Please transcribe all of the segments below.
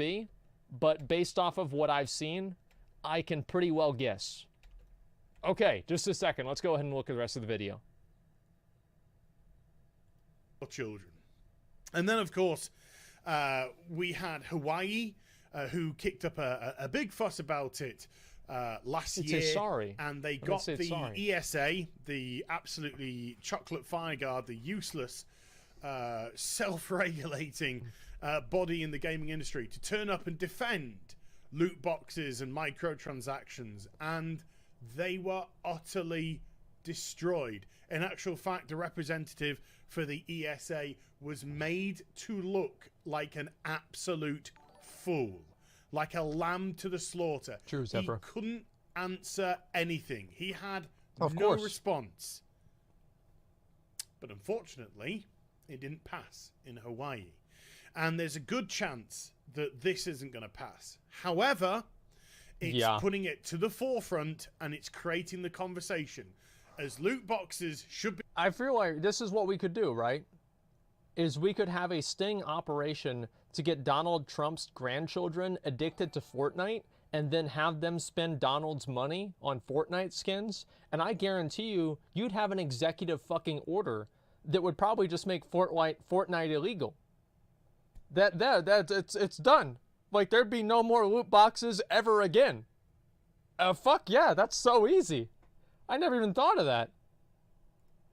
be, but based off of what I've seen, I can pretty well guess. Okay, just a second. Let's go ahead and look at the rest of the video. Children. And then, of course, we had Hawaii, who kicked up a big fuss about it last year. Sorry. And they got the ESA, the absolutely chocolate fire guard, the useless, self-regulating body in the gaming industry, to turn up and defend loot boxes and microtransactions. And they were utterly destroyed. In actual fact, a representative for the ESA was made to look like an absolute fool, like a lamb to the slaughter. True, Zebra. He couldn't answer anything. He had no response. But unfortunately, it didn't pass in Hawaii. And there's a good chance that this isn't going to pass. However, it's putting it to the forefront, and it's creating the conversation, as loot boxes should be. I feel like this is what we could do, right? Is we could have a sting operation to get Donald Trump's grandchildren addicted to Fortnite, and then have them spend Donald's money on Fortnite skins. And I guarantee you, you'd have an executive fucking order that would probably just make Fortnite illegal. It's done. Like, there'd be no more loot boxes ever again. Fuck yeah, that's so easy. I never even thought of that.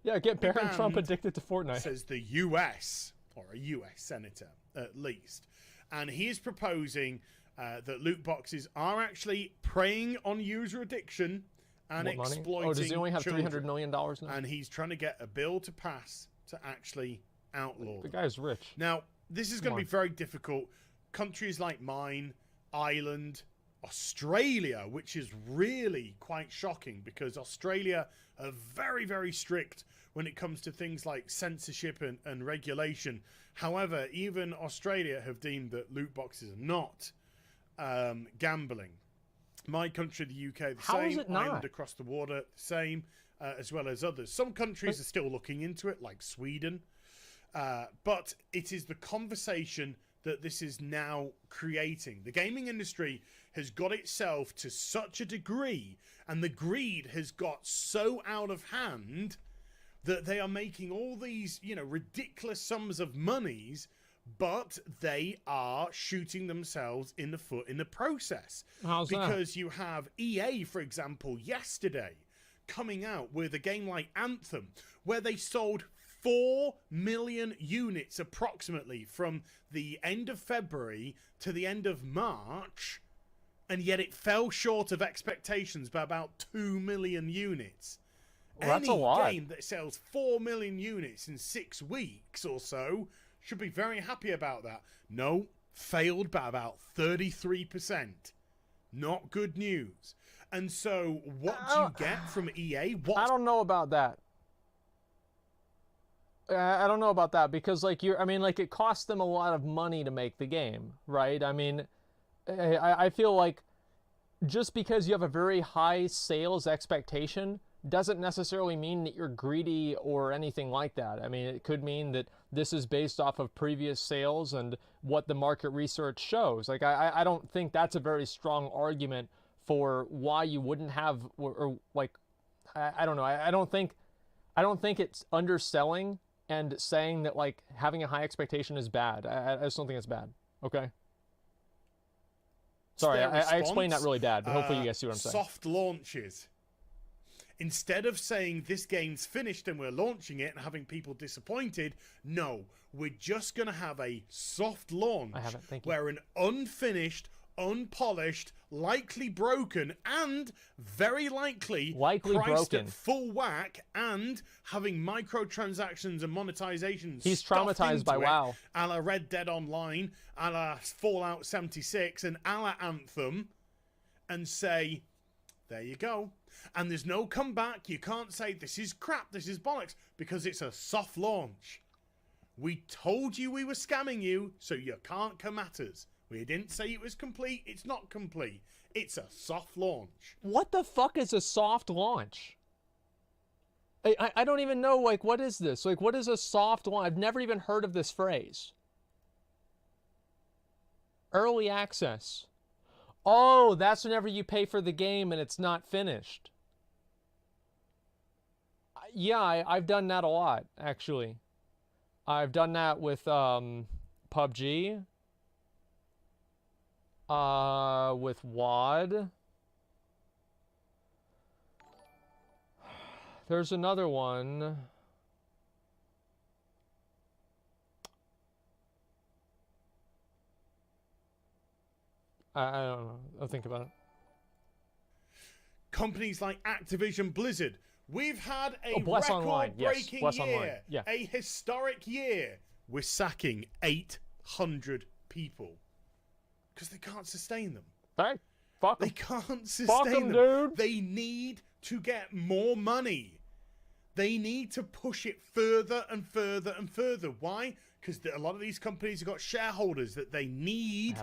Yeah, get Barron Trump addicted to Fortnite. Says the US, or a US senator at least. And he is proposing that loot boxes are actually preying on user addiction and exploiting. Oh, does he only have children. $300 million now? And he's trying to get a bill to pass to actually outlaw the them. guy's rich. Now, this is going to be very difficult. Countries like mine, Ireland, Australia, which is really quite shocking, because Australia are very, very strict when it comes to things like censorship and regulation. However, even Australia have deemed that loot boxes are not gambling. My country, the UK, the How same. is it not? Ireland across the water, the same, as well as others. Some countries are still looking into it, like Sweden. But it is the conversation that this is now creating. The gaming industry has got itself to such a degree, and the greed has got so out of hand, that they are making all these, ridiculous sums of monies, but they are shooting themselves in the foot in the process. How's because you have EA, for example, yesterday coming out with a game like Anthem, where they sold 4 million units approximately from the end of February to the end of March, and yet it fell short of expectations by about 2 million units. Well, that's a lot. Any game that sells 4 million units in 6 weeks or so should be very happy about that. No, failed by about 33%. Not good news. And so what do you get from EA? I don't know about that. I don't know about that, because it cost them a lot of money to make the game, right? I mean, I feel like just because you have a very high sales expectation doesn't necessarily mean that you're greedy or anything like that. I mean, it could mean that this is based off of previous sales and what the market research shows. Like, I don't think that's a very strong argument for why you wouldn't have, I don't know. I don't think it's underselling and saying that, like, having a high expectation is bad. I just don't think it's bad. Okay. Sorry, I explained that really bad, but hopefully you guys see what I'm saying. Soft launches. Instead of saying this game's finished and we're launching it and having people disappointed, no, we're just going to have a soft launch where an unfinished, unpolished, likely broken, and very likely priced at full whack, and having microtransactions and monetizations. He's traumatized by WoW. A la Red Dead Online, a la Fallout 76, and a la Anthem, and say, there you go. And there's no comeback. You can't say, this is crap, this is bollocks, because it's a soft launch. We told you we were scamming you, so you can't come at us. We didn't say it was complete. It's not complete. It's a soft launch. What the fuck is a soft launch? I don't even know, like, what is this? Like, what is a soft launch? I've never even heard of this phrase. Early access. Oh, that's whenever you pay for the game and it's not finished. Yeah, I've done that a lot, actually. I've done that with PUBG, with WOD. There's another one. I don't know. I'll think about it. Companies like Activision Blizzard. We've had a Bless Online. Yes, record-breaking Bless year, Online. Yeah. a historic year. We're sacking 800 people because they can't sustain them. Hey, fuck They them. can't sustain Fuck them, dude. They need to get more money. They need to push it further and further and further. Why? Because a lot of these companies have got shareholders that they need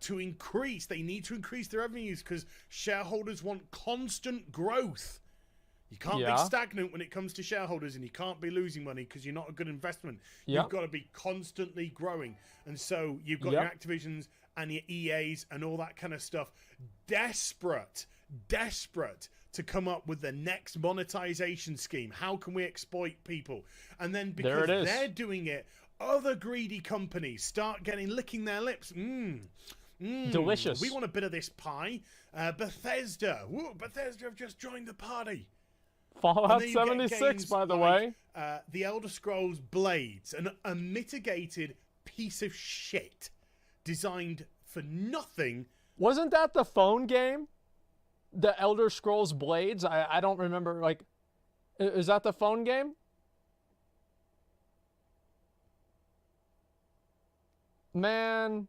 to increase. They need to increase their revenues because shareholders want constant growth. You can't be stagnant when it comes to shareholders, and you can't be losing money because you're not a good investment. You've got to be constantly growing. And so you've got your Activisions and your EAs and all that kind of stuff desperate to come up with the next monetization scheme. How can we exploit people? And then because they're doing it, other greedy companies start licking their lips. Delicious. We want a bit of this pie. Bethesda. Woo, Bethesda have just joined the party. Fallout 76, by the way. The Elder Scrolls Blades, a mitigated piece of shit designed for nothing. Wasn't that the phone game? The Elder Scrolls Blades? I don't remember, like... Is that the phone game? Man...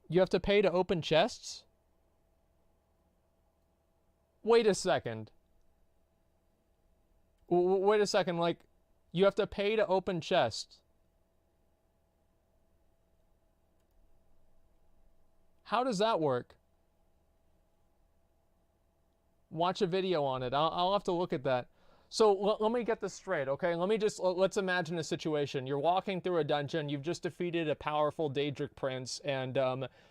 You have to pay to open chests? Wait a second. Wait a second, like, you have to pay to open chests. How does that work? Watch a video on it. I'll have to look at that. So let me get this straight, okay? Let's imagine a situation. You're walking through a dungeon. You've just defeated a powerful Daedric prince, and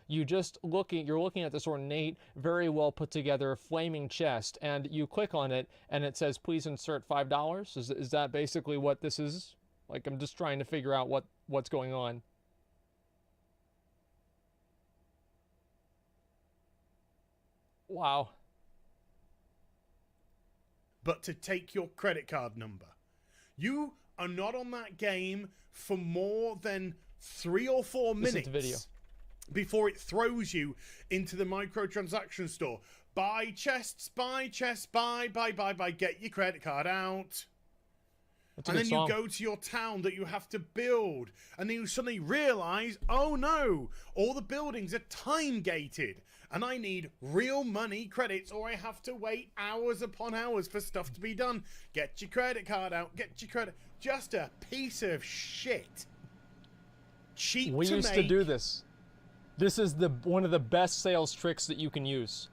you're looking at this ornate, very well put together flaming chest, and you click on it, and it says, "Please insert $5." Is that basically what this is? Like, I'm just trying to figure out what's going on. Wow. But to take your credit card number. You are not on that game for more than 3 or 4 minutes before it throws you into the microtransaction store. Buy chests, buy, get your credit card out. And then you go to your town that you have to build. And then you suddenly realize, oh no, all the buildings are time gated. And I need real money credits, or I have to wait hours upon hours for stuff to be done. Get your credit card out. Get your credit. Just a piece of shit. Cheap to make. We used to do this. This is one of the best sales tricks that you can use.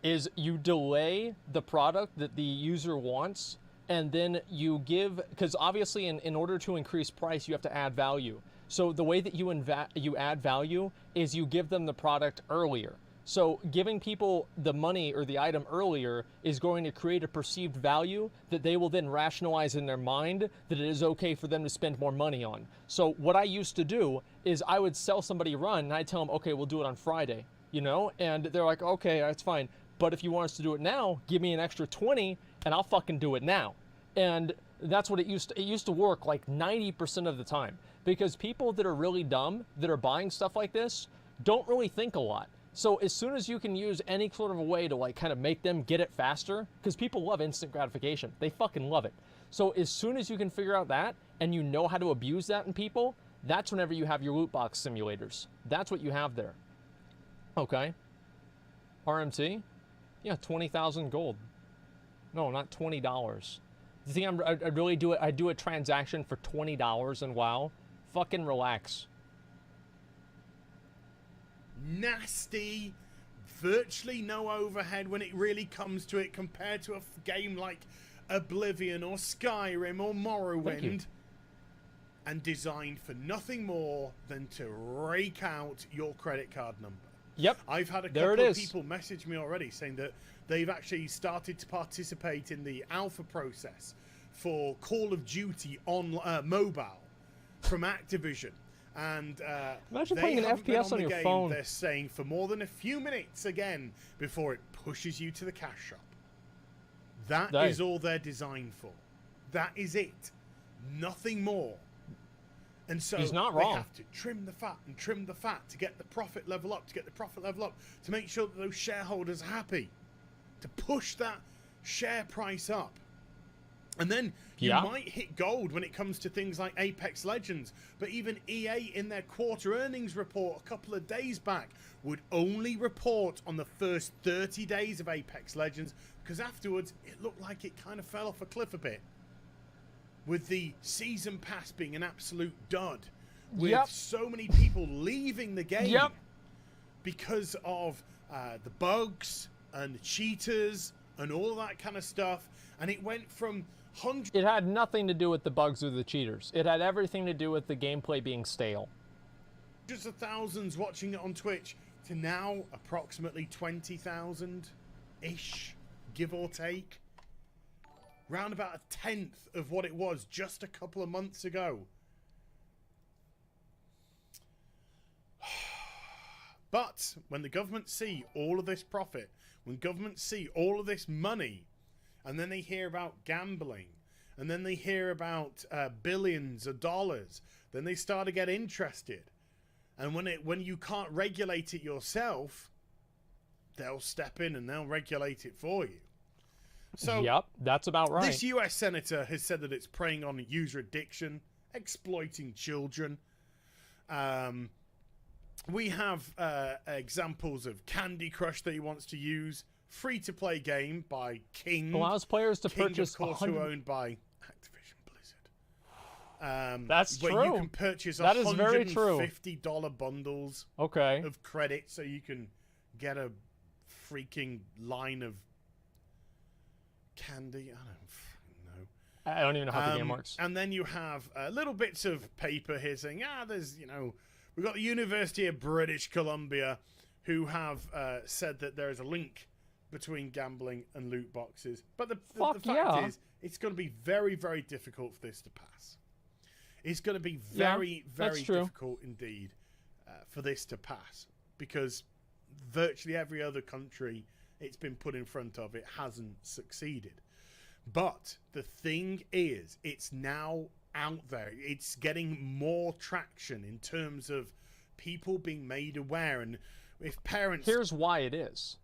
Is you delay the product that the user wants, and then you give, because obviously in order to increase price, you have to add value. So the way that you add value is you give them the product earlier. So giving people the money or the item earlier is going to create a perceived value that they will then rationalize in their mind that it is okay for them to spend more money on. So what I used to do is I would sell somebody a run, and I'd tell them, okay, we'll do it on Friday, you know? And they're like, okay, that's fine. But if you want us to do it now, give me an extra 20 and I'll fucking do it now. And that's what it used to work like 90% of the time, because people that are really dumb that are buying stuff like this don't really think a lot. So as soon as you can use any sort of a way to like kind of make them get it faster, because people love instant gratification. They fucking love it. So as soon as you can figure out that and you know how to abuse that in people, that's whenever you have your loot box simulators. That's what you have there. Okay. RMT? Yeah, 20,000 gold. No, not $20. You think I really do it? I do a transaction for $20 and WoW? Fucking relax. Nasty, virtually no overhead when it really comes to it compared to a game like Oblivion or Skyrim or Morrowind. and designed for nothing more than to rake out your credit card number. Yep. I've had a there couple it of is. people message me already saying that they've actually started to participate in the alpha process for Call of Duty on mobile from Activision. And Imagine they playing an haven't been FPS on the your game, phone. they're saying, for more than a few minutes again before it pushes you to the cash shop. That is all they're designed for. That is it. Nothing more. And so He's not they wrong. have to trim the fat and trim the fat to get the profit level up, to make sure that those shareholders are happy, to push that share price up. And then you might hit gold when it comes to things like Apex Legends. But even EA in their quarter earnings report a couple of days back would only report on the first 30 days of Apex Legends, because afterwards it looked like it kind of fell off a cliff a bit. With the season pass being an absolute dud. With so many people leaving the game because of the bugs and the cheaters and all that kind of stuff. And it went from hundreds... It had nothing to do with the bugs or the cheaters. It had everything to do with the gameplay being stale. Hundreds of thousands watching it on Twitch to now approximately 20,000-ish, give or take. Round about a tenth of what it was just a couple of months ago. But when the government see all of this profit, when governments see all of this money, and then they hear about gambling, and then they hear about billions of dollars, then they start to get interested. And when you can't regulate it yourself, they'll step in and they'll regulate it for you. So that's about right. This US senator has said that it's preying on user addiction, exploiting children. We have examples of Candy Crush that he wants to use. Free-to-play game by King. Allows players to King, purchase of course, who owned by Activision Blizzard. That's where true. you can purchase that is very true. $150 bundles of credit so you can get a freaking line of candy. I don't even know how the game works. And then you have little bits of paper here saying, there's, we've got the University of British Columbia who have said that there is a link between gambling and loot boxes. But the fact is, it's going to be very, very difficult for this to pass. It's going to be very, very difficult indeed for this to pass, because virtually every other country it's been put in front of it hasn't succeeded. But the thing is, it's now out there. It's getting more traction in terms of people being made aware. And if parents... Here's why it is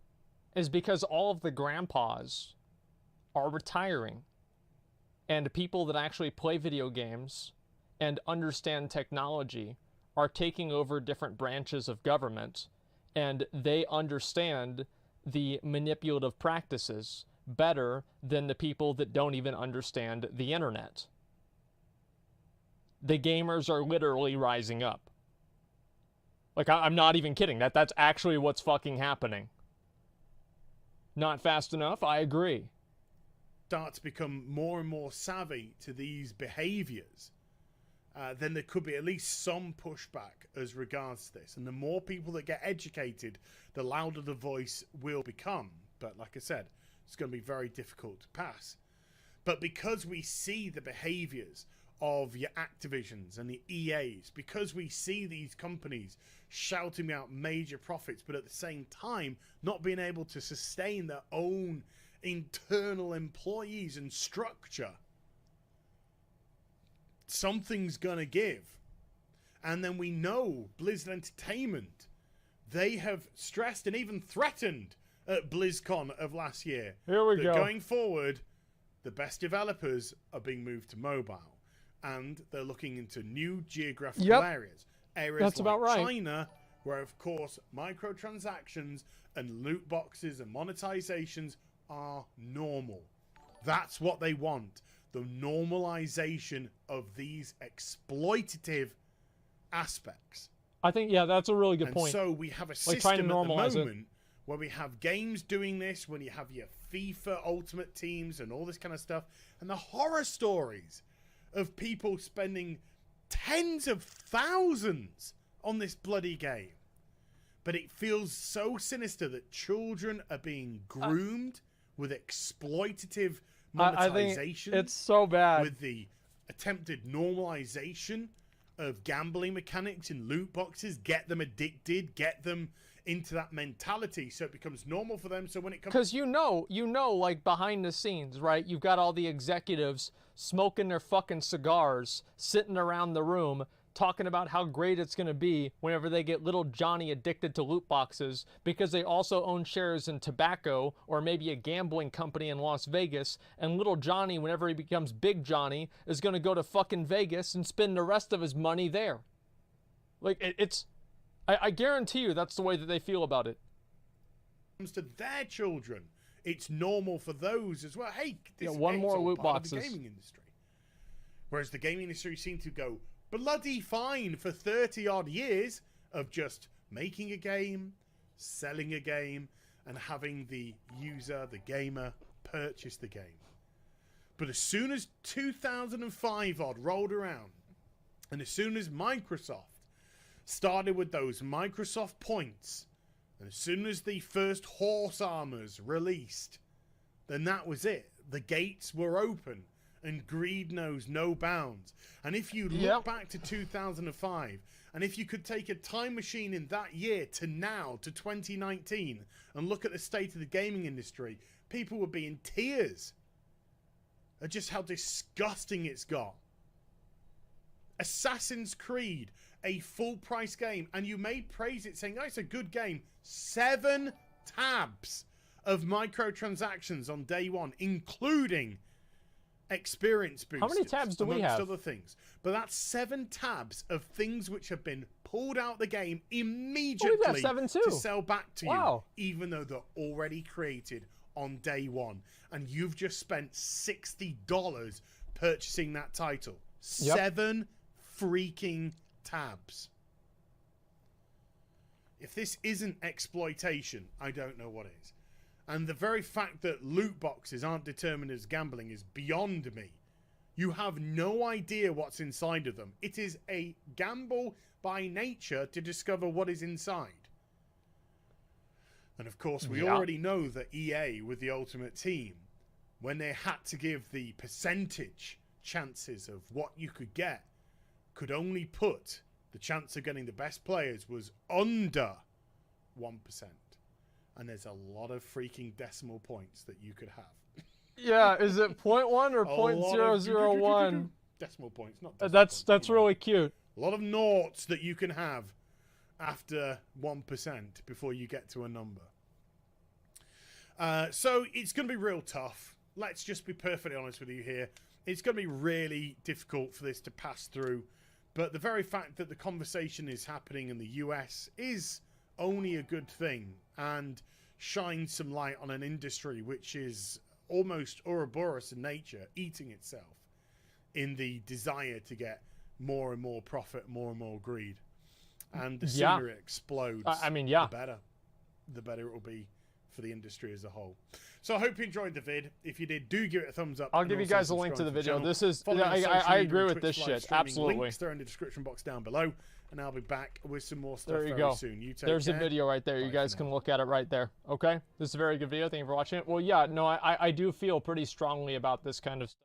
because all of the grandpas are retiring, and people that actually play video games and understand technology are taking over different branches of government, and they understand the manipulative practices better than the people that don't even understand the internet. The gamers are literally rising up. Like, I'm not even kidding. That's actually what's fucking happening. Not fast enough? I agree. Start to become more and more savvy to these behaviors, then there could be at least some pushback as regards to this. And the more people that get educated, the louder the voice will become. But like I said, it's going to be very difficult to pass. But because we see the behaviors of your Activisions and the EAs, because we see these companies shouting out major profits, but at the same time not being able to sustain their own internal employees and structure, something's gonna give. And then we know Blizzard Entertainment, they have stressed and even threatened at BlizzCon of last year that going forward, the best developers are being moved to mobile, and they're looking into new geographical areas. Areas like China, where of course microtransactions and loot boxes and monetizations are normal. That's what they want. The normalization of these exploitative aspects. I think, that's a really good point. So we have a system at the moment where we have games doing this, when you have your FIFA Ultimate Teams and all this kind of stuff, and the horror stories of people spending tens of thousands on this bloody game. But it feels so sinister that children are being groomed with exploitative monetization. I think it's so bad. With the attempted normalization of gambling mechanics in loot boxes, get them addicted, get them into that mentality so it becomes normal for them. So when it comes, because you know, like behind the scenes, right? You've got all the executives smoking their fucking cigars, sitting around the room, talking about how great it's going to be whenever they get little Johnny addicted to loot boxes, because they also own shares in tobacco or maybe a gambling company in Las Vegas, and little Johnny, whenever he becomes Big Johnny, is going to go to fucking Vegas and spend the rest of his money there. Like, I guarantee you that's the way that they feel about it. Comes to their children, it's normal for those as well. Hey, this one more all loot part of boxes. the gaming industry. Whereas the gaming industry seemed to go bloody fine for 30 odd years of just making a game, selling a game, and having the user, the gamer, purchase the game. But as soon as 2005 odd rolled around, and as soon as Microsoft started with those Microsoft points, and as soon as the first horse armors released, then that was it. The gates were open, and greed knows no bounds. And if you look back to 2005, and if you could take a time machine in that year to now, to 2019, and look at the state of the gaming industry, people would be in tears at just how disgusting it's got. Assassin's Creed, a full price game, and you may praise it saying, oh, it's a good game. 7 tabs of microtransactions on day one, including experience boosters. How many tabs do we have? Other things. But that's 7 tabs of things which have been pulled out the game immediately we've got 7 too. to sell back to you, even though they're already created on day one. And you've just spent $60 purchasing that title. 7 freaking tabs. If this isn't exploitation, I don't know what is. And the very fact that loot boxes aren't determined as gambling is beyond me. You have no idea what's inside of them. It is a gamble by nature to discover what is inside. And of course, we already know that EA, with the Ultimate Team, when they had to give the percentage chances of what you could get, could only put the chance of getting the best players was under 1%. And there's a lot of freaking decimal points that you could have. Yeah, is it 0.1 or 0.001? Decimal points, not decimal That's really cute. A lot of noughts that you can have after 1% before you get to a number. So it's going to be real tough. Let's just be perfectly honest with you here. It's going to be really difficult for this to pass through. But the very fact that the conversation is happening in the US is only a good thing, and shines some light on an industry which is almost Ouroboros in nature, eating itself in the desire to get more and more profit, more and more greed. And the sooner it explodes, the better. The better it will be for the industry as a whole. So I hope you enjoyed the vid. If you did, do give it a thumbs up. I'll give you guys a link to the video. This is, I agree with this shit. Absolutely. Links there in the description box down below. And I'll be back with some more stuff very soon. You take There's care. a video right there. You guys can look at it right there. Okay? This is a very good video. Thank you for watching it. Well, yeah, no, I do feel pretty strongly about this kind of stuff.